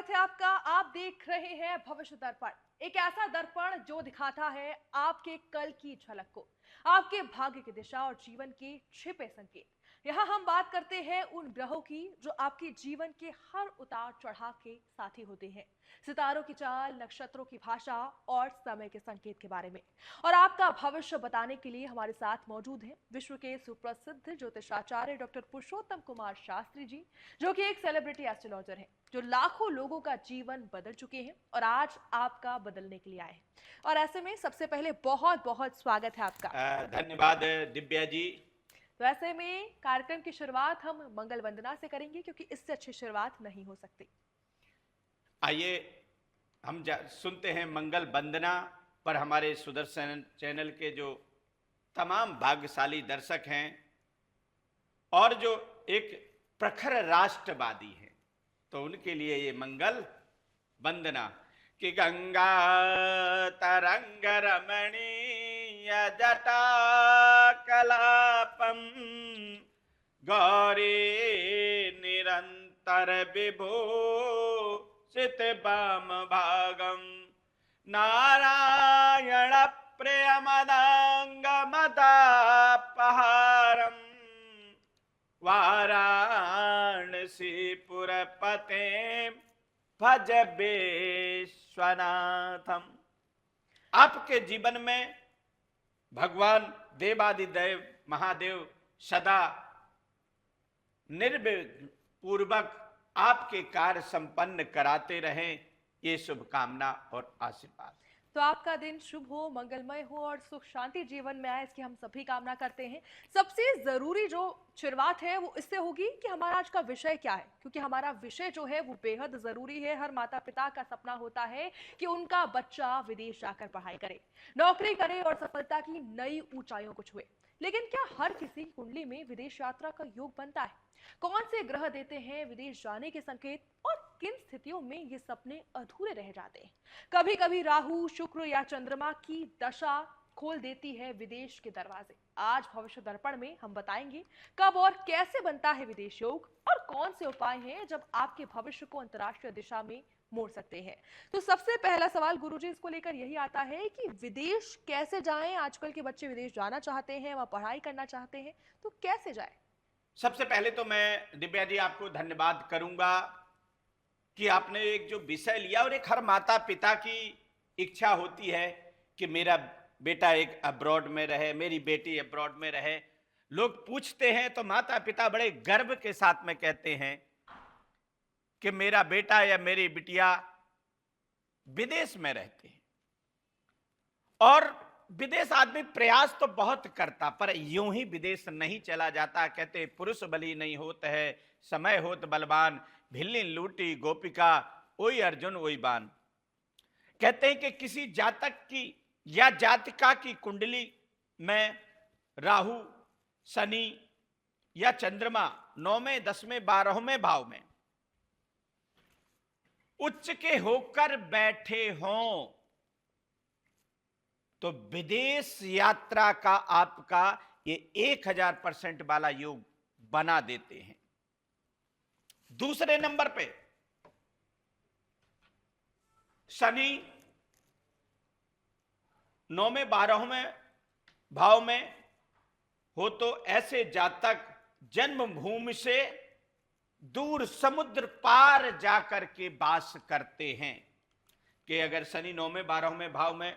स्वागत है आपका। आप देख रहे हैं भविष्य दर्पण, एक ऐसा दर्पण जो दिखाता है आपके कल की झलक को, आपके भाग्य की दिशा और जीवन के छिपे संकेत। यहाँ हम बात करते हैं उन ग्रहों की जो आपके जीवन के हर उतार चढ़ाव के साथी होते हैं, सितारों की चाल, नक्षत्रों की भाषा और समय के संकेत के बारे में। और आपका भविष्य बताने के लिए हमारे साथ मौजूद हैं विश्व के सुप्रसिद्ध ज्योतिषाचार्य डॉक्टर पुरुषोत्तम कुमार शास्त्री जी, जो कि एक सेलिब्रिटी एस्ट्रोलॉजर हैं, जो लाखों लोगों का जीवन बदल चुके हैं और आज आपका बदलने के लिए आए हैं। और ऐसे में सबसे पहले बहुत बहुत स्वागत है आपका। धन्यवाद दिव्या जी। तो ऐसे में कार्यक्रम की शुरुआत हम मंगल वंदना से करेंगे, क्योंकि इससे अच्छी शुरुआत नहीं हो सकती। आइए हम सुनते हैं मंगल वंदना पर हमारे सुदर्शन चैनल के जो तमाम भाग्यशाली दर्शक हैं और जो एक प्रखर राष्ट्रवादी हैं, तो उनके लिए ये मंगल वंदना कि गंगा तरंग रमणीय जटा कलापम गौरी निरंतर विभो सित वाम भागम नारायण प्रियमदांग मदापहारम वाराणसी पुरपते भज विश्वनाथम। आपके जीवन में भगवान देवादिदेव महादेव सदा निर्विघ्न पूर्वक आपके कार्य संपन्न कराते रहें, ये शुभकामना और आशीर्वाद। तो आपका दिन शुभ हो, मंगलमय हो और सुख शांति जीवन में आए, इसकी हम सभी कामना करते हैं। सबसे जरूरी जो शुरुआत है वो इससे होगी कि हमारा आज का विषय क्या है, क्योंकि हमारा विषय जो है वो बेहद जरूरी है। हर माता पिता का सपना होता है कि उनका बच्चा विदेश जाकर पढ़ाई करे, नौकरी करे और सफलता की नई ऊंचाइयों को छुए। लेकिन क्या हर किसी कुंडली में विदेश यात्रा का योग बनता है? कौन से ग्रह देते हैं विदेश जाने के संकेत और किन स्थितियों में ये सपने अधूरे रह जाते हैं? कभी कभी राहु, शुक्र या चंद्रमा की दशा खोल देती है विदेश के दरवाजे। आज भविष्य दर्पण में हम बताएंगे कब और कैसे बनता है विदेश योग और कौन से उपाय हैं जब आपके भविष्य को अंतर्राष्ट्रीय दिशा में मोड़ सकते हैं। तो सबसे पहला सवाल गुरुजी इसको लेकर यही आता है कि विदेश कैसे जाएं? आजकल के बच्चे विदेश जाना चाहते हैं, वहां पढ़ाई करना चाहते हैं, तो कैसे जाएं? सबसे पहले तो मैं दिव्या जी आपको धन्यवाद करूंगा कि आपने एक जो विषय लिया, और एक हर माता पिता की इच्छा होती है कि मेरा बेटा एक अब्रॉड में रहे, मेरी बेटी अब्रॉड में रहे। लोग पूछते हैं तो माता पिता बड़े गर्व के साथ में कहते हैं कि मेरा बेटा या मेरी बिटिया विदेश में रहते हैं। और विदेश आदमी प्रयास तो बहुत करता, पर यूं ही विदेश नहीं चला जाता। कहते पुरुष बली नहीं होत है, समय होत बलवान, भिल्ली लूटी गोपिका, ओई अर्जुन ओई बान। कहते हैं कि किसी जातक की या जातिका की कुंडली में राहु, शनि या चंद्रमा 9वें, 10वें, 12वें भाव में उच्च के होकर बैठे हों तो विदेश यात्रा का आपका ये 1000% वाला योग बना देते हैं। दूसरे नंबर पे शनि 9वें, 12वें भाव में हो तो ऐसे जातक जन्मभूमि से दूर समुद्र पार जाकर के वास करते हैं। कि अगर शनि 9वें, 12वें भाव में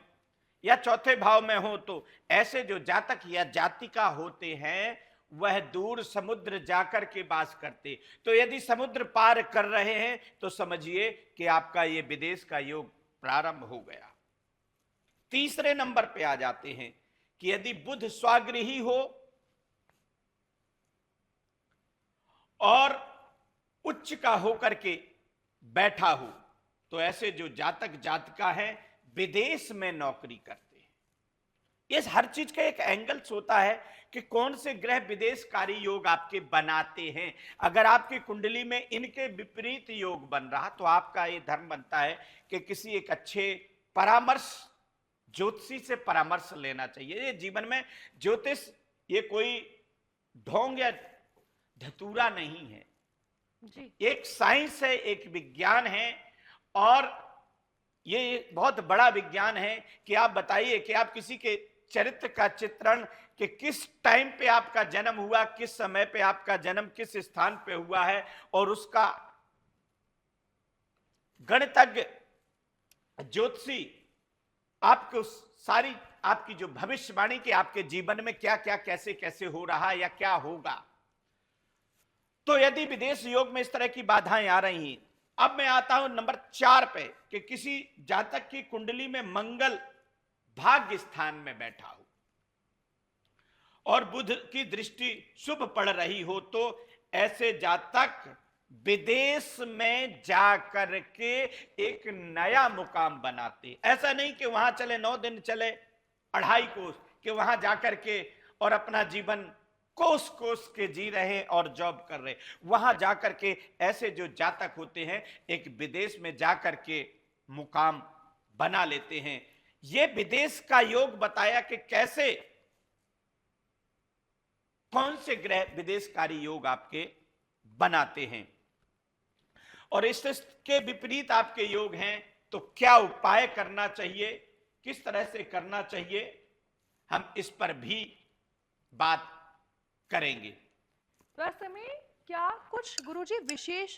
या चौथे भाव में हो तो ऐसे जो जातक या जातिका होते हैं वह दूर समुद्र जाकर के वास करते। तो यदि समुद्र पार कर रहे हैं तो समझिए कि आपका ये विदेश का योग प्रारंभ हो गया। तीसरे नंबर पे आ जाते हैं कि यदि बुध स्वागृही हो और उच्च का होकर के बैठा हो तो ऐसे जो जातक जातिका है विदेश में नौकरी करते हैं। ये हर चीज का एक एंगल्स होता है कि कौन से ग्रह विदेशकारी योग आपके बनाते हैं। अगर आपकी कुंडली में इनके विपरीत योग बन रहा तो आपका ये धर्म बनता है कि किसी एक अच्छे परामर्श ज्योतिषी से परामर्श लेना चाहिए। ये जीवन में ज्योतिष ये कोई ढोंग या धतूरा नहीं है जी। एक साइंस है, एक विज्ञान है और ये बहुत बड़ा विज्ञान है कि आप बताइए कि आप किसी के चरित्र का चित्रण कि किस टाइम पे आपका जन्म हुआ, किस समय पे आपका जन्म किस स्थान पे हुआ है, और उसका गणितज्ञ ज्योतिषी आपको सारी आपकी जो भविष्यवाणी कि आपके जीवन में क्या क्या कैसे कैसे हो रहा है या क्या होगा। तो यदि विदेश योग में इस तरह की बाधाएं आ रही हैं, अब मैं आता हूं नंबर 4 पे कि किसी जातक की कुंडली में मंगल भाग्य स्थान में बैठा हो और बुध की दृष्टि शुभ पड़ रही हो, तो ऐसे जातक विदेश में जाकर के एक नया मुकाम बनाते। ऐसा नहीं कि वहां चले 9 दिन चले 2.5 कोस कि वहां जाकर के और अपना जीवन कोस कोस के जी रहे और जॉब कर रहे। वहां जाकर के ऐसे जो जातक होते हैं एक विदेश में जाकर के मुकाम बना लेते हैं। ये विदेश का योग बताया कि कैसे कौन से ग्रह विदेशकारी योग आपके बनाते हैं, और इसके विपरीत आपके योग हैं तो क्या उपाय करना चाहिए, किस तरह से करना चाहिए, हम इस पर भी बात करेंगे। तो ऐसे में क्या कुछ गुरुजी विशेष,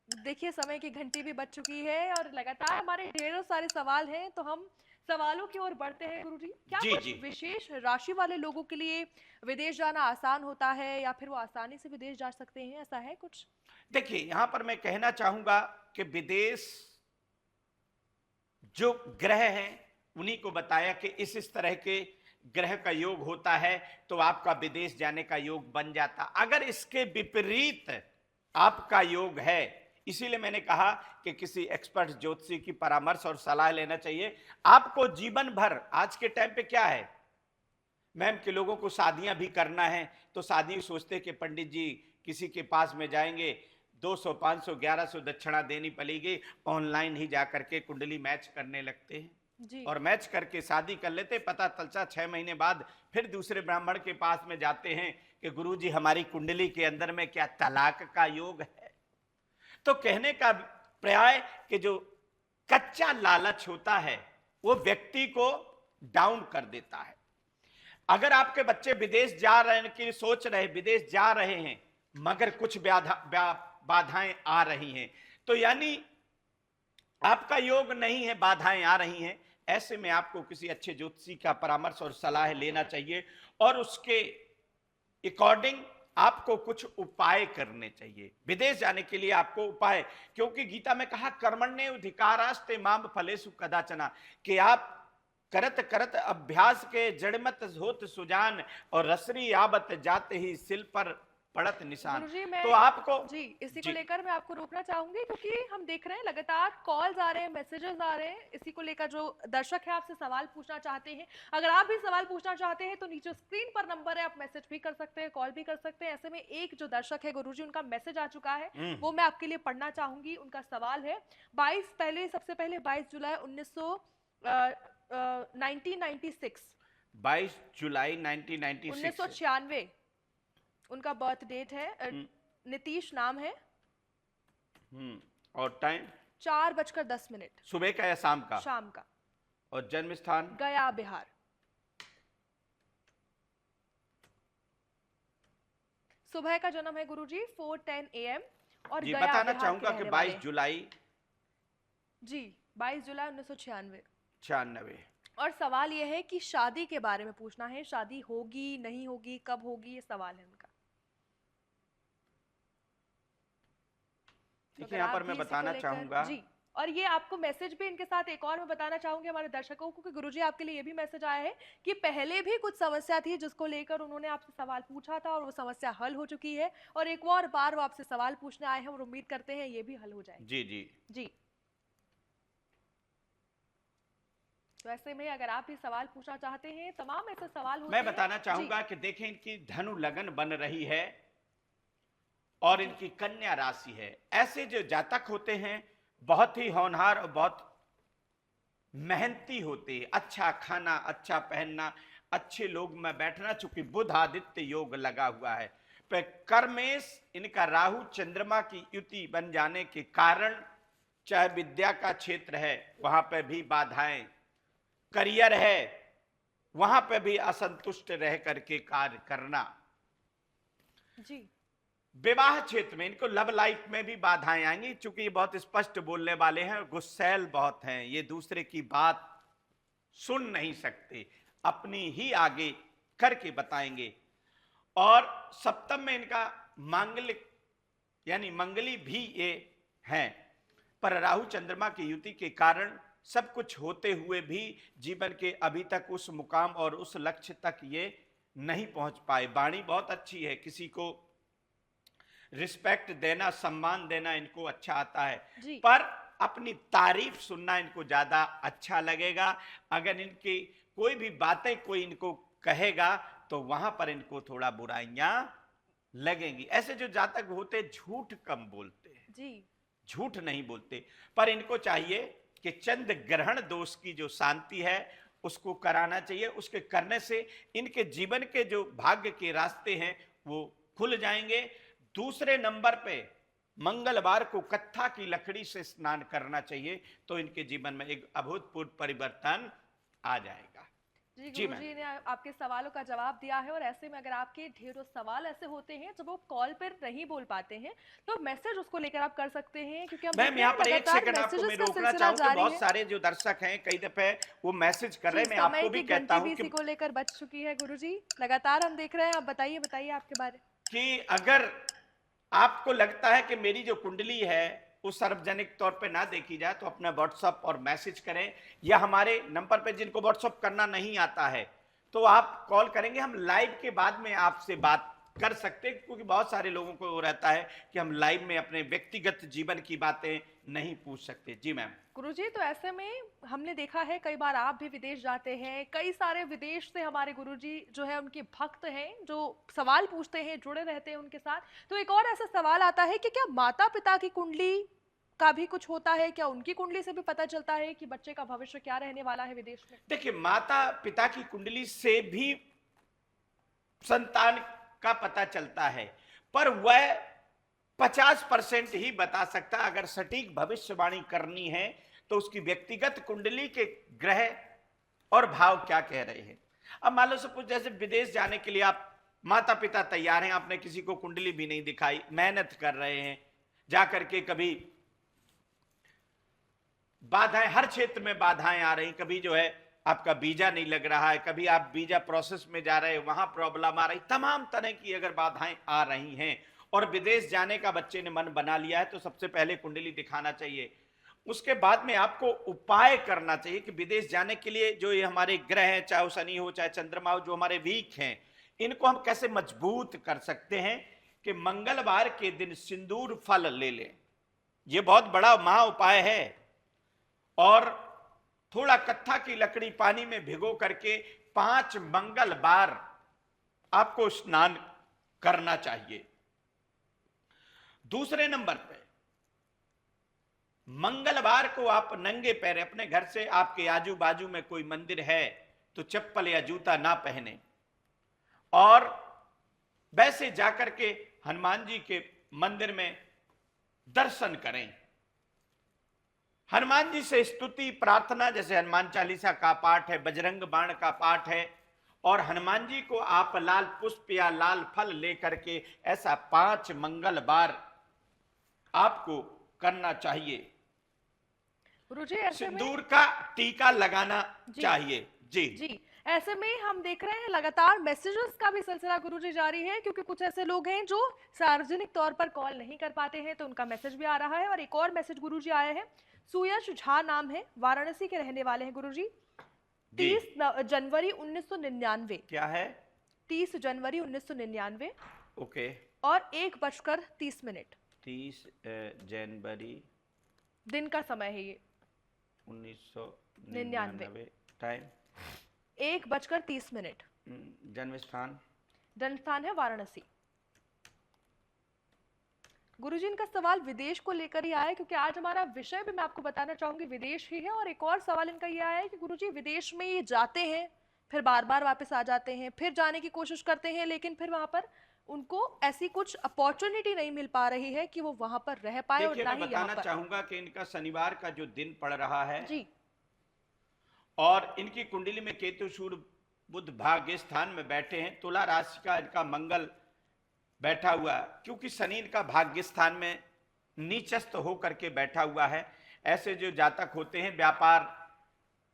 देखिए समय की घंटी भी बज चुकी है और लगातार हमारे ढेरों सारे सवाल हैं, तो हम सवालों की ओर बढ़ते हैं गुरुजी। क्या जी, कुछ जी। विशेष राशि वाले लोगों के लिए विदेश जाना आसान होता है या फिर वो आसानी से विदेश जा सकते हैं, ऐसा है कुछ? देखिए यहां पर मैं कहना चाहूंगा कि विदेश जो ग्रह हैं उन्हीं को बताया कि इस तरह के ग्रह का योग होता है तो आपका विदेश जाने का योग बन जाता। अगर इसके विपरीत आपका योग है, इसीलिए मैंने कहा कि किसी एक्सपर्ट ज्योतिषी की परामर्श और सलाह लेना चाहिए। आपको जीवन भर, आज के टाइम पे क्या है मैम कि लोगों को शादियां भी करना है तो शादी सोचते कि पंडित जी किसी के पास में जाएंगे, 200 500 1100 दक्षिणा देनी पड़ेगी, ऑनलाइन ही जाकर के कुंडली मैच करने लगते हैं जी। और मैच करके शादी कर लेते। पता चलता 6 महीने बाद फिर दूसरे ब्राह्मण के पास में जाते हैं कि गुरुजी हमारी कुंडली के अंदर में क्या तलाक का योग है। तो कहने का पर्याय कि जो कच्चा लालच होता है वो व्यक्ति को डाउन कर देता है। अगर आपके बच्चे विदेश जा रहे हैं कि सोच रहे विदेश जा रहे हैं मगर कुछ बाधाएं आ रही हैं, तो यानी आपका योग नहीं है, बाधाएं आ रही हैं। ऐसे में आपको किसी अच्छे ज्योतिषी का परामर्श और सलाह लेना चाहिए और उसके अकॉर्डिंग आपको कुछ उपाय करने चाहिए। विदेश जाने के लिए आपको उपाय, क्योंकि गीता में कहा कर्मण्येवाधिकारास्ते माम फलेषु कदाचन, कि आप करत करत अभ्यास के जड़मत होत सुजान और रसरी आबत जाते ही सिल पर पड़त निशान। गुरुजी मैं तो आपको जी इसी को जी लेकर मैं आपको रोकना चाहूंगी, क्योंकि हम देख रहे हैं लगातार कॉल्स आ रहे हैं, मैसेजेस आ रहे हैं। इसी को लेकर जो दर्शक है आपसे सवाल पूछना चाहते हैं, अगर आप भी सवाल पूछना चाहते हैं तो नीचे स्क्रीन पर नंबर है, आप मैसेज भी कर सकते हैं, कॉल भी कर सकते हैं। ऐसे में एक जो दर्शक है गुरुजी, उनका मैसेज आ चुका है, वो मैं आपके लिए पढ़ना चाहूंगी। उनका सवाल है सबसे पहले 22 जुलाई 1996 22 जुलाई 1996 1996 उनका बर्थ डेट है। नीतीश नाम है। और टाइम 4:10 सुबह का या शाम का? शाम का। और जन्म स्थान? गया, बिहार। सुबह का जन्म है गुरुजी 4:10 AM और जी गया बताना बिहार चाहूंगा के कि रहने 22 वाले। जुलाई जी 22 जुलाई 1996। 96। और सवाल यह है कि शादी के बारे में पूछना है, शादी होगी नहीं होगी, कब होगी, ये सवाल है उनका। देखिए यहाँ पर मैं बताना चाहूंगा जी, और ये आपको मैसेज भी इनके साथ एक और मैं बताना चाहूंगी हमारे दर्शकों को कि गुरुजी आपके लिए ये भी मैसेज आया है कि पहले भी कुछ समस्या थी जिसको लेकर उन्होंने आपसे सवाल पूछा था और वो समस्या हल हो चुकी है, और एक और बार वो आपसे सवाल पूछने आए हैं और उम्मीद करते हैं ये भी हल हो जाए। जी जी जी, तो ऐसे में अगर आप भी सवाल पूछना चाहते हैं, तमाम ऐसे सवाल होते मैं हैं। बताना चाहूंगा कि देखें इनकी धनु लगन बन रही है और इनकी कन्या राशि है। ऐसे जो जातक होते हैं बहुत ही होनहार और बहुत मेहनती होते हैं, अच्छा खाना, अच्छा पहनना, अच्छे लोग में बैठना, चूंकि बुध आदित्य योग लगा हुआ है। पर कर्मेश इनका राहु चंद्रमा की युति बन जाने के कारण चाहे विद्या का क्षेत्र है वहां पे भी बाधाएं, करियर है वहां पे भी असंतुष्ट रह करके कार्य करना, जी विवाह क्षेत्र में इनको लव लाइफ में भी बाधाएं आएंगी, क्योंकि ये बहुत स्पष्ट बोलने वाले हैं, गुस्सैल बहुत हैं, ये दूसरे की बात सुन नहीं सकते, अपनी ही आगे करके बताएंगे। और सप्तम में इनका मांगलिक यानी मंगली भी ये हैं, पर राहु चंद्रमा की युति के कारण सब कुछ होते हुए भी जीवन के अभी तक उस मुकाम और उस लक्ष्य तक ये नहीं पहुंच पाए। वाणी बहुत अच्छी है, किसी को रिस्पेक्ट देना, सम्मान देना इनको अच्छा आता है, जी पर अपनी तारीफ सुनना इनको ज्यादा अच्छा लगेगा। अगर इनकी कोई भी बातें कोई इनको कहेगा तो वहां पर इनको थोड़ा बुराइयां लगेंगी। ऐसे जो जातक होते झूठ कम बोलते हैं, जी झूठ नहीं बोलते, पर इनको चाहिए कि चंद ग्रहण दोष की जो शांति है उसको कराना चाहिए। उसके करने से इनके जीवन के जो भाग्य के रास्ते हैं वो खुल जाएंगे। दूसरे नंबर पे मंगलवार को कत्था की लकड़ी से स्नान करना चाहिए, तो इनके जीवन में एक अभूतपूर्व परिवर्तन आ जाएगा। जी जी गुरुजी ने आपके सवालों का जवाब दिया है। और ऐसे में अगर आपके ढेरों सवाल ऐसे होते हैं जब वो कॉल पर नहीं बोल पाते हैं तो मैसेज उसको लेकर आप कर सकते हैं, क्योंकि हम मैम यहाँ पर एक सेकंड आपको मैं मैसेजेस का रोकना सिलसिला चाहूँ कि जारी बहुत है। सारे जो दर्शक हैं कई दफे वो मैसेज कर रहे जी हैं, मैं समय आपको भी की कहता घंटी हूँ भी कि इसी को लेकर बज चुकी है गुरुजी, लगातार हम देख रहे हैं। आप बताइए बताइए आपके बारे। कि अगर आपको लगता है कि मेरी जो कुंडली है वो सार्वजनिक तौर पे ना देखी जाए तो अपना व्हाट्सएप और मैसेज करें, या हमारे नंबर पे जिनको व्हाट्सएप करना नहीं आता है तो आप कॉल करेंगे, हम लाइव के बाद में आपसे बात कर सकते हैं, क्योंकि बहुत सारे लोगों को रहता है कि हम लाइव में अपने व्यक्तिगत जीवन की बातें नहीं पूछ सकते। जी मैम। गुरुजी तो ऐसे में हमने देखा है कई बार आप भी विदेश जाते हैं, कई सारे विदेश से हमारे गुरुजी जो है उनके भक्त हैं जो सवाल पूछते हैं, जुड़े रहते हैं उनके साथ। तो एक और ऐसा सवाल आता है कि क्या माता पिता की कुंडली का भी कुछ होता है, क्या उनकी कुंडली से भी पता चलता है कि बच्चे का भविष्य क्या रहने वाला है विदेश में? देखिए, माता पिता की कुंडली से भी संतान का पता चलता है, पर वह 50% ही बता सकता। अगर सटीक भविष्यवाणी करनी है तो उसकी व्यक्तिगत कुंडली के ग्रह और भाव क्या कह रहे हैं। अब मान लो सपोज जैसे विदेश जाने के लिए आप माता पिता तैयार हैं, आपने किसी को कुंडली भी नहीं दिखाई, मेहनत कर रहे हैं, जाकर के कभी बाधाएं, हर क्षेत्र में बाधाएं आ रही, कभी जो है आपका वीजा नहीं लग रहा है, कभी आप वीजा प्रोसेस में जा रहे हैं वहां प्रॉब्लम आ रही, तमाम तरह की अगर बाधाएं आ रही हैं और विदेश जाने का बच्चे ने मन बना लिया है तो सबसे पहले कुंडली दिखाना चाहिए। उसके बाद में आपको उपाय करना चाहिए कि विदेश जाने के लिए जो ये हमारे ग्रह हैं, चाहे शनि हो चाहे चंद्रमा हो, जो हमारे वीक हैं, इनको हम कैसे मजबूत कर सकते हैं कि मंगलवार के दिन सिंदूर फल ले लें। ये बहुत बड़ा महा उपाय है। और थोड़ा कत्था की लकड़ी पानी में भिगो करके 5 मंगलवार आपको स्नान करना चाहिए। दूसरे नंबर पे मंगलवार को आप नंगे पैर अपने घर से, आपके आजू बाजू में कोई मंदिर है तो चप्पल या जूता ना पहने और वैसे जाकर के हनुमान जी के मंदिर में दर्शन करें। हनुमान जी से स्तुति प्रार्थना, जैसे हनुमान चालीसा का पाठ है, बजरंग बाण का पाठ है, और हनुमान जी को आप लाल पुष्प या लाल फल लेकर के ऐसा 5 मंगलवार आपको करना चाहिए। गुरुजी ऐसे में सिंदूर का टीका लगाना चाहिए। जी जी ऐसे में हम देख रहे हैं लगातार मैसेजेस का भी सिलसिला गुरुजी जारी है, क्योंकि कुछ ऐसे लोग हैं जो सार्वजनिक तौर पर कॉल नहीं कर पाते हैं तो उनका मैसेज भी आ रहा है। और एक और मैसेज गुरुजी आया है, सुयश झा नाम है, वाराणसी के रहने वाले हैं गुरुजी। 30 जनवरी 1999। क्या है? 30 जनवरी 1999 ओके। और 1:30। 30 जनवरी दिन का समय है ये, 1999। टाइम 1:30। जन्म स्थान? जन्म स्थान है वाराणसी। गुरुजी इनका सवाल विदेश को लेकर ही आया है, क्योंकि आज हमारा विषय भी मैं आपको बताना चाहूंगी विदेश ही है। और एक और सवाल इनका ये आया है कि गुरुजी विदेश में ये जाते हैं, फिर बार बार वापस आ जाते हैं, फिर जाने की कोशिश करते हैं, लेकिन फिर वहां पर उनको ऐसी कुछ अपॉर्चुनिटी नहीं मिल पा रही है कि वो वहां पर रह पाए और देखिए, ना मैं ही यहाँ बताना पर। चाहूंगा कि इनका शनिवार का जो दिन पड़ रहा है जी और इनकी कुंडली में केतु सूर्य बुध भाग्य स्थान में बैठे हैं, तुला राशि का इनका मंगल बैठा हुआ है, क्योंकि शनि इनका भाग्य स्थान में नीचस्थ होकर के बैठा हुआ है। ऐसे जो जातक होते हैं व्यापार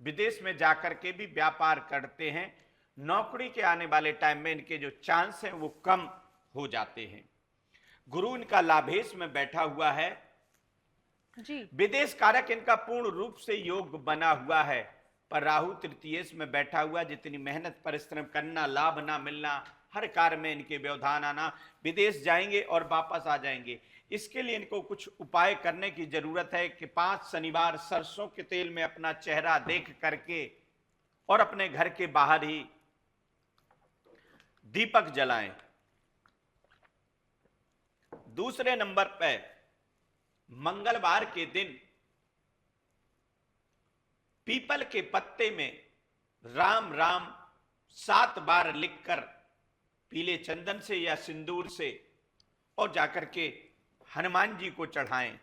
विदेश में जाकर के भी व्यापार करते हैं, नौकरी के आने वाले टाइम में इनके जो चांस हैं वो कम हो जाते हैं। गुरु इनका लाभेश में बैठा हुआ है, जी विदेश कारक इनका पूर्ण रूप से योग बना हुआ है, पर राहु तृतीयेश में बैठा हुआ, जितनी मेहनत परिश्रम करना, लाभ ना मिलना, हर कार्य में इनके व्यवधान आना, विदेश जाएंगे और वापस आ जाएंगे। इसके लिए इनको कुछ उपाय करने की जरूरत है कि 5 शनिवार सरसों के तेल में अपना चेहरा देख करके और अपने घर के बाहर ही दीपक जलाएं। दूसरे नंबर पे मंगलवार के दिन पीपल के पत्ते में राम राम 7 बार लिखकर पीले चंदन से या सिंदूर से और जाकर के हनुमान जी को चढ़ाएं।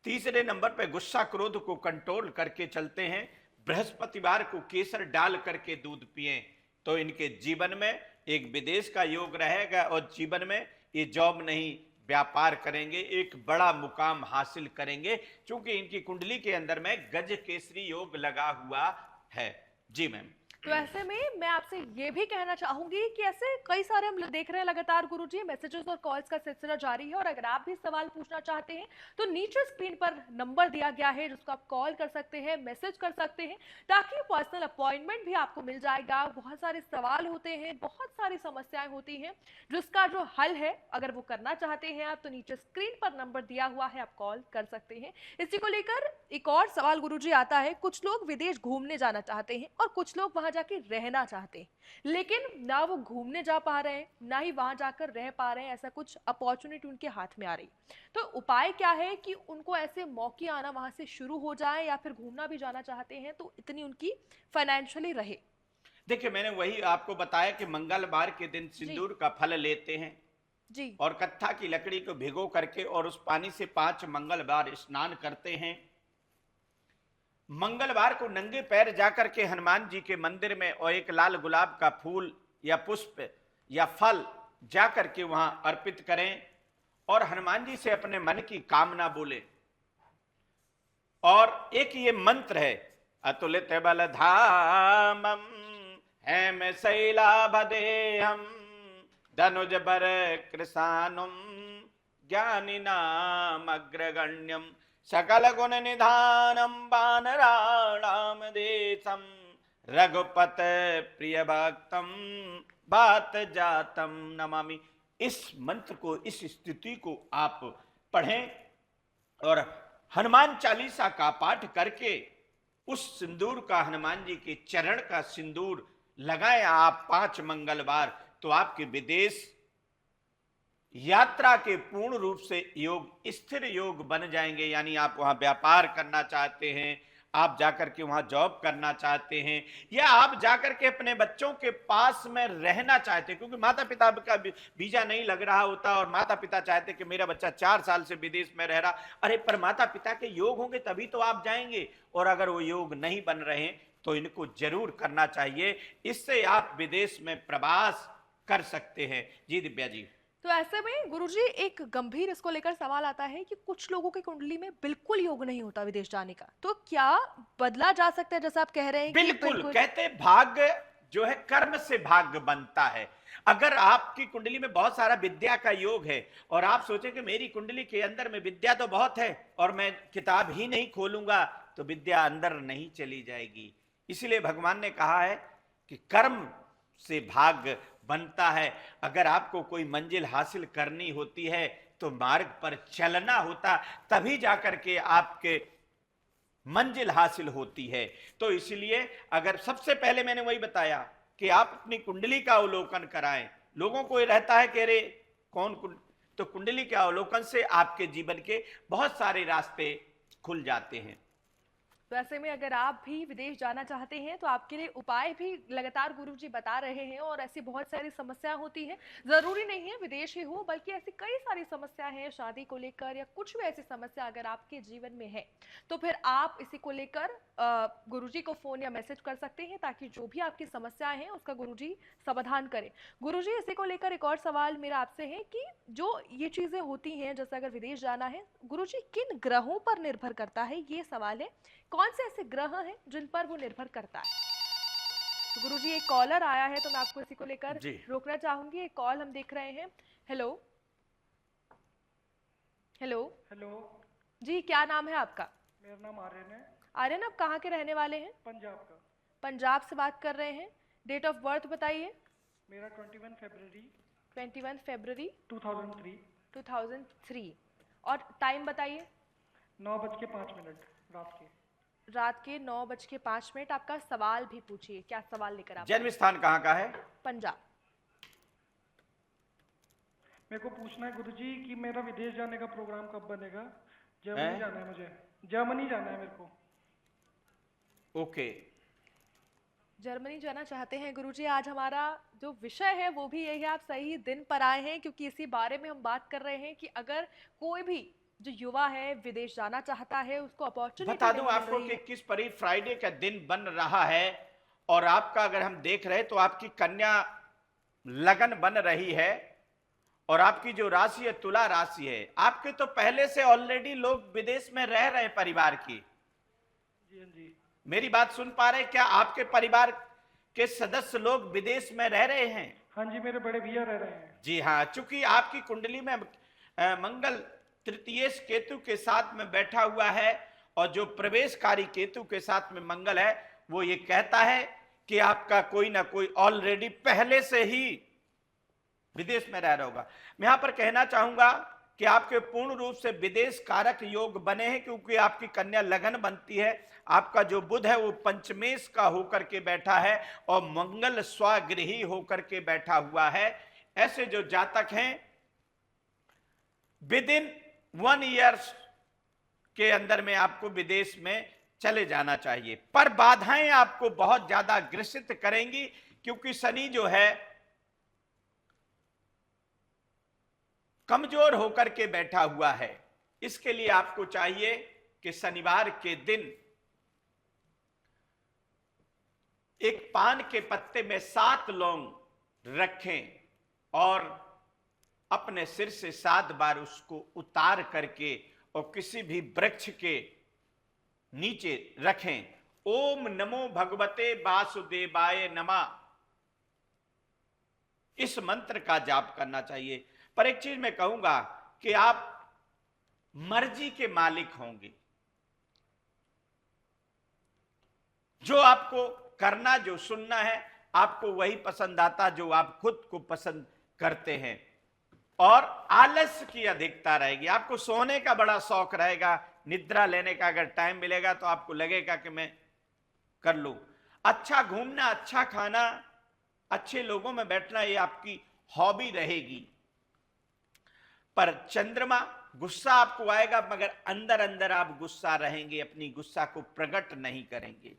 तीसरे नंबर पे गुस्सा क्रोध को कंट्रोल करके चलते हैं, बृहस्पतिवार को केसर डाल करके दूध पिएं, तो इनके जीवन में एक विदेश का योग रहेगा और जीवन में ये जॉब नहीं व्यापार करेंगे, एक बड़ा मुकाम हासिल करेंगे, क्योंकि इनकी कुंडली के अंदर में गज केसरी योग लगा हुआ है। जी मैम। तो ऐसे में मैं आपसे ये भी कहना चाहूंगी कि ऐसे कई सारे हम देख रहे हैं लगातार गुरुजी, मैसेजेस और कॉल्स का सिलसिला जारी है, और अगर आप भी सवाल पूछना चाहते हैं तो नीचे स्क्रीन पर नंबर दिया गया है जिसको आप कॉल कर सकते हैं, मैसेज कर सकते हैं, ताकि पर्सनल अपॉइंटमेंट भी आपको मिल जाएगा। बहुत सारे सवाल होते हैं, बहुत सारी समस्याएं होती हैं, जिसका जो हल है अगर वो करना चाहते हैं आप तो नीचे स्क्रीन पर नंबर दिया हुआ है, आप कॉल कर सकते हैं। इसी को लेकर एक और सवाल गुरुजी आता है, कुछ लोग विदेश घूमने जाना चाहते हैं और कुछ लोग वहां जाके रहना चाहते हैं, लेकिन ना वो घूमने जा पा रहे हैं ना ही वहां जाकर रह पा रहे हैं, ऐसा कुछ अपॉर्चुनिटी उनके हाथ में आ रही। तो उपाय क्या है कि उनको ऐसे मौके आना वहां से शुरू हो जाए, या फिर घूमना भी जाना चाहते हैं तो इतनी उनकी फाइनेंशियली रहे। देखिए, मैंने वही आपको बताया कि मंगलवार के दिन सिंदूर का फल लेते हैं जी और कत्था की लकड़ी को भिगो करके और उस पानी से 5 मंगलवार स्नान करते हैं। मंगलवार को नंगे पैर जाकर के हनुमान जी के मंदिर में और एक लाल गुलाब का फूल या पुष्प या फल जाकर के वहां अर्पित करें और हनुमान जी से अपने मन की कामना बोले। और एक ये मंत्र है, अतुलित बल धामम हेम शैलाभदेहम धनुज बर कृशानुम ज्ञानिनाम अग्रगण्यम सकल गुण निधानम वानराणाम देशम रघुपत प्रिय भक्तम बात जातम नमामि। इस मंत्र को, इस स्थिति को आप पढ़ें और हनुमान चालीसा का पाठ करके उस सिंदूर का, हनुमान जी के चरण का सिंदूर लगाएं आप 5 मंगलवार, तो आपके विदेश यात्रा के पूर्ण रूप से योग, स्थिर योग बन जाएंगे। यानी आप वहां व्यापार करना चाहते हैं, आप जाकर के वहां जॉब करना चाहते हैं, या आप जाकर के अपने बच्चों के पास में रहना चाहते हैं, क्योंकि माता पिता का वीजा नहीं लग रहा होता और माता पिता चाहते कि मेरा बच्चा 4 साल से विदेश में रह रहा। अरे पर माता पिता के योग होंगे तभी तो आप जाएंगे, और अगर वो योग नहीं बन रहे हैं तो इनको जरूर करना चाहिए। इससे आप विदेश में प्रवास कर सकते हैं। जी दिव्या जी। तो ऐसे में गुरुजी एक गंभीर इसको लेकर सवाल आता है कि कुछ लोगों की कुंडली में बिल्कुल योग नहीं होता विदेश जाने का, तो क्या बदला जा सकता है, जैसा आप कह रहे हैं कि बिल्कुल कहते हैं भाग्य जो है कर्म से भाग्य बनता है। अगर आपकी कुंडली में बहुत सारा विद्या का योग है और आप सोचें कि मेरी कुंडली के अंदर में विद्या तो बहुत है और मैं किताब ही नहीं खोलूंगा, तो विद्या अंदर नहीं चली जाएगी। इसलिए भगवान ने कहा है कि कर्म से भाग्य बनता है। अगर आपको कोई मंजिल हासिल करनी होती है तो मार्ग पर चलना होता, तभी जाकर के आपके मंजिल हासिल होती है। तो इसलिए अगर सबसे पहले मैंने वही बताया कि आप अपनी कुंडली का अवलोकन कराएं। लोगों को ये रहता है कि अरे कौन तो कुंडली के अवलोकन से आपके जीवन के बहुत सारे रास्ते खुल जाते हैं। तो ऐसे में अगर आप भी विदेश जाना चाहते हैं तो आपके लिए उपाय भी लगातार गुरुजी बता रहे हैं, और ऐसी बहुत सारी समस्या होती है, जरूरी नहीं है विदेश ही हो, बल्कि ऐसी कई सारी समस्या है शादी को लेकर या कुछ भी ऐसी समस्या अगर आपके जीवन में है तो फिर आप इसी को लेकर गुरुजी को फोन या मैसेज कर सकते हैं, ताकि जो भी आपकी समस्या है उसका गुरुजी समाधान करें। गुरुजी, इसी को लेकर एक और सवाल मेरा आपसे है कि जो ये चीजें होती हैं, जैसे अगर विदेश जाना है, गुरुजी किन ग्रहों पर निर्भर करता है, ये सवाल है। कौन से ऐसे ग्रह हैं जिन पर वो निर्भर करता है? तो गुरुजी एक कॉलर आया है तो मैं आपको इसी को लेकर जी रोकना चाहूंगी। एक कॉल हम देख रहे हैं। Hello hello. हेलो। जी, क्या नाम है आपका? मेरा नाम आर्यन है। आर्यन, आप कहाँ के रहने वाले हैं? पंजाब का। पंजाब से बात कर रहे हैं। डेट ऑफ बर्थ बताइए। मेरा 21 फरवरी 21 फरवरी 2003। और टाइम बताइए। 9:05 रात के। रात के 9:05। आपका सवाल भी पूछिए, क्या सवाल लेकर आप? जन्म स्थान कहाँ का है? पंजाब। मेरे को पूछना है गुरुजी कि मेरा विदेश जाने का प्रोग्राम कब बनेगा। हैं? जर्मनी जाना है मुझे। जर्मनी जाना है मेरे को। ओके, जर्मनी जाना चाहते हैं गुरुजी। आज हमारा जो विषय है वो भी यही है, आप सही दिन पर आए हैं, क्योंकि इसी बारे में हम बात कर रहे हैं कि अगर कोई भी जो युवा है विदेश जाना चाहता है, उसको अपॉर्चुनिटी बता दूं आपको कि किस परी फ्राइडे का दिन बन रहा है, और आपका अगर हम देख रहे हैं तो आपकी कन्या लगन बन रही है, और आपकी जो राशि है तुला राशि है। आपके तो पहले से ऑलरेडी लोग विदेश में रह रहे हैं परिवार की। जी हाँ जी। मेरी बात सुन पा रहे हैं? क्या आपके परिवार के सदस्य लोग विदेश में रह रहे हैं? हाँ जी, मेरे बड़े भैया रह रहे हैं। जी हाँ, चूंकि आपकी कुंडली में मंगल तृतीयेश केतु के साथ में बैठा हुआ है, और जो प्रवेशकारी केतु के साथ में मंगल है, वो ये कहता है कि आपका कोई ना कोई ऑलरेडी पहले से ही विदेश में रह रहा होगा। मैं यहां पर कहना चाहूंगा कि आपके पूर्ण रूप से विदेश कारक योग बने हैं, क्योंकि आपकी कन्या लगन बनती है। आपका जो बुध है वो पंचमेश का होकर के बैठा है, और मंगल स्वागृही होकर के बैठा हुआ है। ऐसे जो जातक हैं विद इन 1 ईयर के अंदर में आपको विदेश में चले जाना चाहिए, पर बाधाएं आपको बहुत ज्यादा ग्रसित करेंगी, क्योंकि शनि जो है कमजोर होकर के बैठा हुआ है। इसके लिए आपको चाहिए कि शनिवार के दिन एक पान के पत्ते में 7 लौंग रखें, और अपने सिर से 7 बार उसको उतार करके और किसी भी वृक्ष के नीचे रखें। ओम नमो भगवते वासुदेवाय नमः, इस मंत्र का जाप करना चाहिए। पर एक चीज मैं कहूंगा कि आप मर्जी के मालिक होंगे। जो आपको करना, जो सुनना है, आपको वही पसंद आता जो आप खुद को पसंद करते हैं, और आलस्य की अधिकता रहेगी। आपको सोने का बड़ा शौक रहेगा, निद्रा लेने का अगर टाइम मिलेगा तो आपको लगेगा कि मैं कर लूं। अच्छा घूमना, अच्छा खाना, अच्छे लोगों में बैठना, ये आपकी हॉबी रहेगी। पर चंद्रमा, गुस्सा आपको आएगा, मगर अंदर अंदर आप गुस्सा रहेंगे, अपनी गुस्सा को प्रकट नहीं करेंगे।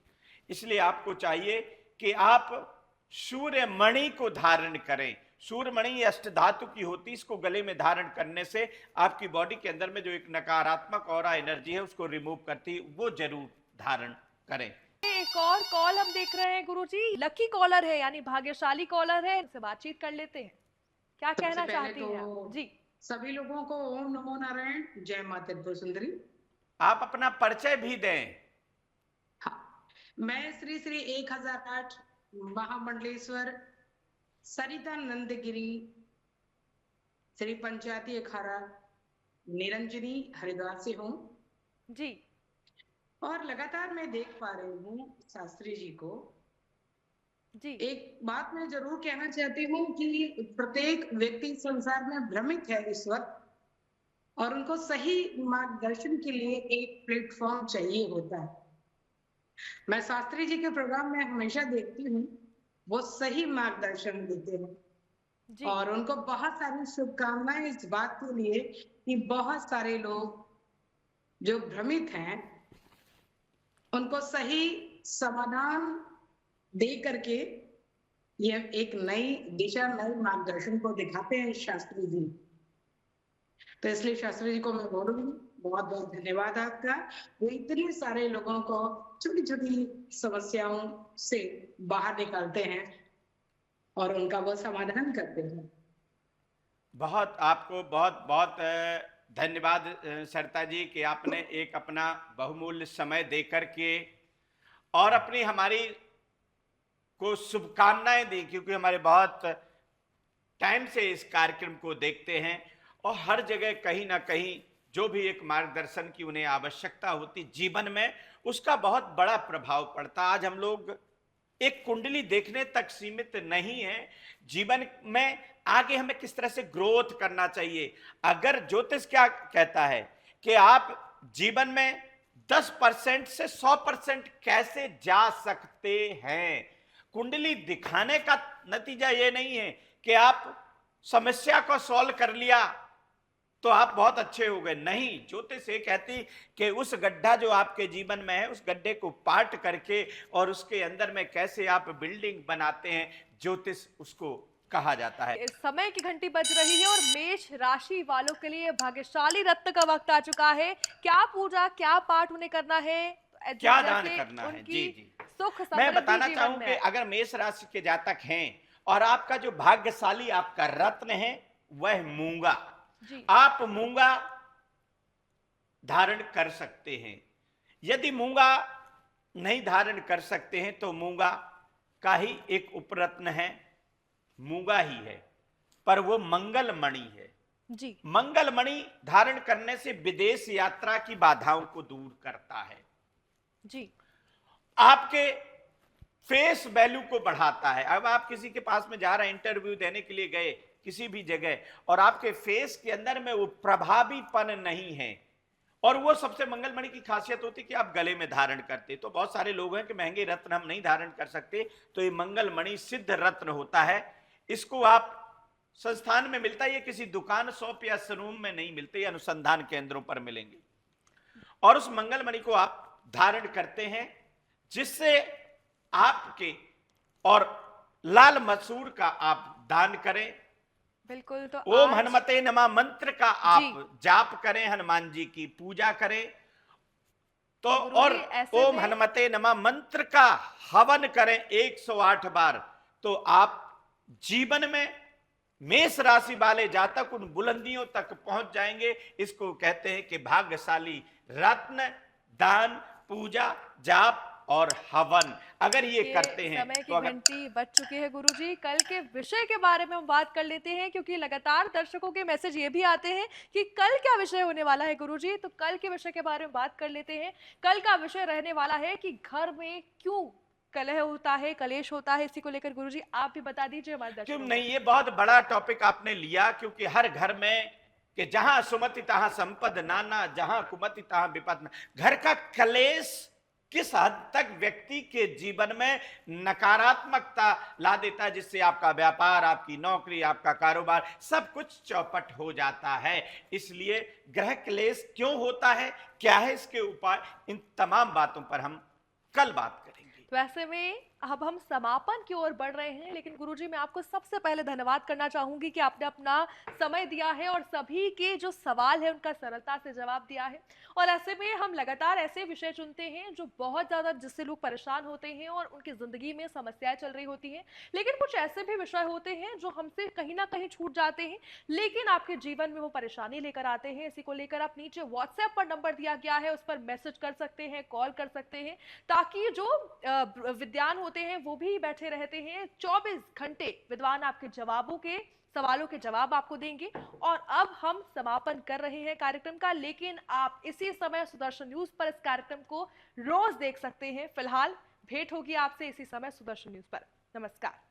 इसलिए आपको चाहिए कि आप सूर्य मणि को धारण करें। सूर्य मणि अष्टधातु की होती, इसको गले में धारण करने से आपकी बॉडी के अंदर में जो एक नकारात्मक ऑरा एनर्जी है उसको रिमूव करती है, वो जरूर धारण करें। एक और कॉल हम देख रहे हैं गुरुजी। लकी कॉलर है, यानी भाग्यशाली कॉलर है, उनसे बातचीत कर लेते हैं। क्या कहना चाहती हैं आप? जी, सभी लोगों को ओम नमो नारायण, जय मां त्रिपुर सुंदरी। आप अपना परिचय भी दें। हाँ, मैं श्री श्री 1008 महामंडलेश्वर सरिता नंदगिरी श्री पंचायती अखाड़ा निरंजनी हरिद्वार से हूँ जी। और लगातार मैं देख पा रही हूँ शास्त्री जी को। जी, एक बात मैं जरूर कहना चाहती हूँ कि प्रत्येक व्यक्ति संसार में भ्रमित है इस वक्त, और उनको सही मार्गदर्शन के लिए एक प्लेटफॉर्म चाहिए होता है। मैं शास्त्री जी के प्रोग्राम में हमेशा देखती हूँ, वो सही मार्गदर्शन देते हैं जी। और उनको बहुत सारी शुभकामनाएं इस बात के लिए कि बहुत सारे लोग जो भ्रमित हैं उनको सही समाधान दे करके ये एक नई दिशा, नई मार्गदर्शन को दिखाते हैं शास्त्री जी। तो इसलिए शास्त्री जी को मैं बोलूंगी बहुत बहुत धन्यवाद आपका। वो इतने सारे लोगों को छोटी छोटी समस्याओं से बाहर निकालते हैं और उनका वो समाधान करते हैं। बहुत आपको बहुत बहुत धन्यवाद सरिता जी कि आपने एक अपना बहुमूल्य समय दे करके और अपनी हमारी को शुभकामनाएं दी, क्योंकि हमारे बहुत टाइम से इस कार्यक्रम को देखते हैं और हर जगह कहीं ना कहीं जो भी एक मार्गदर्शन की उन्हें आवश्यकता होती जीवन में, उसका बहुत बड़ा प्रभाव पड़ता। आज हम लोग एक कुंडली देखने तक सीमित नहीं है, जीवन में आगे हमें किस तरह से ग्रोथ करना चाहिए। अगर ज्योतिष क्या कहता है कि आप जीवन में 10% से 100% कैसे जा सकते हैं। कुंडली दिखाने का नतीजा ये नहीं है कि आप समस्या को सॉल्व कर लिया तो आप बहुत अच्छे हो गए, नहीं। ज्योतिष ये कहती कि उस गड्ढा जो आपके जीवन में है, उस गड्ढे को पाट करके और उसके अंदर में कैसे आप बिल्डिंग बनाते हैं, ज्योतिष उसको कहा जाता है। इस समय की घंटी बज रही है और मेष राशि वालों के लिए भाग्यशाली रत्न का वक्त आ चुका है। क्या पूजा, क्या पाठ उन्हें करना है, क्या दान करना है? जी जी, सुख मैं बताना चाहूं कि अगर मेष राशि के जातक हैं और आपका जो भाग्यशाली आपका रत्न है वह मूंगा, आप मूंगा धारण कर सकते हैं। यदि मूंगा नहीं धारण कर सकते हैं तो मूंगा का ही एक उपरत्न है, मूंगा ही है, पर वो मंगल मणि है जी। मंगल मणि धारण करने से विदेश यात्रा की बाधाओं को दूर करता है जी, आपके फेस वैल्यू को बढ़ाता है। अब आप किसी के पास में जा रहे हैं, इंटरव्यू देने के लिए गए किसी भी जगह, और आपके फेस के अंदर में वो प्रभावीपन नहीं है, और वो सबसे मंगलमणि की खासियत होती है कि आप गले में धारण करते। तो बहुत सारे लोग हैं कि महंगे रत्न हम नहीं धारण कर सकते, तो ये मंगलमणि सिद्ध रत्न होता है। इसको आप संस्थान में मिलता है, ये किसी दुकान शॉप या शोरूम में नहीं मिलते, अनुसंधान केंद्रों पर मिलेंगे। और उस मंगलमणि को आप धारण करते हैं, जिससे आपके और लाल मसूर का आप दान करें। बिल्कुल। तो ओम हनुमते नमः मंत्र का आप जाप करें, हनुमान जी की पूजा करें तो, और ओम हनुमते नमः मंत्र का हवन करें 108 बार, तो आप जीवन में मेष राशि वाले जातक उन बुलंदियों तक पहुंच जाएंगे। इसको कहते हैं कि भाग्यशाली रत्न, दान, पूजा, जाप और हवन अगर ये करते हैं। समय की घंटी बज चुकी है गुरुजी, कल के विषय के बारे में हम बात कर लेते हैं, क्योंकि लगातार दर्शकों के मैसेज ये भी आते हैं कि कल क्या विषय होने वाला है गुरुजी। तो कल के विषय के बारे में बात कर लेते हैं। कल का विषय रहने वाला है कि घर में क्यों कलह होता है, कलेश होता है, इसी को लेकर गुरुजी आप भी बता दीजिए हमारे दर्शकों को। क्यों नहीं, ये बहुत बड़ा टॉपिक आपने लिया, क्योंकि हर घर में कि जहां सुमति तहां संपद नाना, जहां कुमति तहां विपद ना। घर का कलेश किस हद तक व्यक्ति के जीवन में नकारात्मकता ला देता है, जिससे आपका व्यापार, आपकी नौकरी, आपका कारोबार सब कुछ चौपट हो जाता है। इसलिए ग्रह क्लेश क्यों होता है, क्या है इसके उपाय, इन तमाम बातों पर हम कल बात करेंगे। वैसे में अब हम समापन की ओर बढ़ रहे हैं, लेकिन गुरुजी मैं आपको सबसे पहले धन्यवाद करना चाहूंगी कि आपने अपना समय दिया है और सभी के जो सवाल है उनका सरलता से जवाब दिया है। और ऐसे में हम लगातार ऐसे विषय चुनते हैं जो बहुत ज़्यादा, जिससे लोग परेशान होते हैं और उनकी ज़िंदगी में समस्याएं चल रही होती हैं। लेकिन कुछ ऐसे भी विषय होते हैं जो हमसे कहीं ना कहीं छूट जाते हैं, लेकिन आपके जीवन में वो परेशानी लेकर आते हैं। इसी को लेकर आप नीचे व्हाट्सएप पर नंबर दिया गया है, उस पर मैसेज कर सकते हैं, कॉल कर सकते हैं, ताकि जो विद्वान होते हैं वो भी बैठे रहते हैं 24 घंटे। विद्वान आपके जवाबों के, सवालों के जवाब आपको देंगे। और अब हम समापन कर रहे हैं कार्यक्रम का, लेकिन आप इसी समय सुदर्शन न्यूज पर इस कार्यक्रम को रोज देख सकते हैं। फिलहाल भेंट होगी आपसे इसी समय सुदर्शन न्यूज पर। नमस्कार।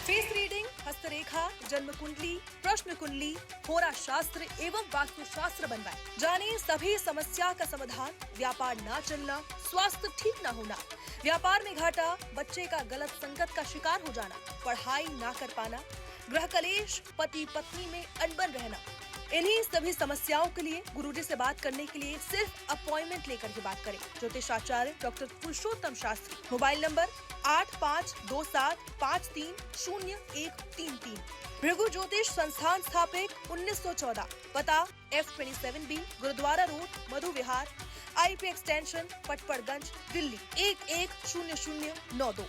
फेस रीडिंग, हस्तरेखा, जन्म कुंडली, प्रश्न कुंडली, होरा शास्त्र एवं वास्तु शास्त्र बनवाएं। जानिए सभी समस्या का समाधान। व्यापार ना चलना, स्वास्थ्य ठीक ना होना, व्यापार में घाटा, बच्चे का गलत संगत का शिकार हो जाना, पढ़ाई ना कर पाना, गृह कलेश, पति पत्नी में अनबन रहना, इन्हीं सभी समस्याओं के लिए गुरुजी से बात करने के लिए सिर्फ अपॉइंटमेंट लेकर ही बात करें। ज्योतिषाचार्य डॉक्टर पुरुषोत्तम शास्त्री, मोबाइल नंबर 8527530133। भृगु ज्योतिष संस्थान स्थापित 1914, पता F27B गुरुद्वारा रोड, मधु विहार, IP एक्सटेंशन पटपड़गंज, दिल्ली 110092।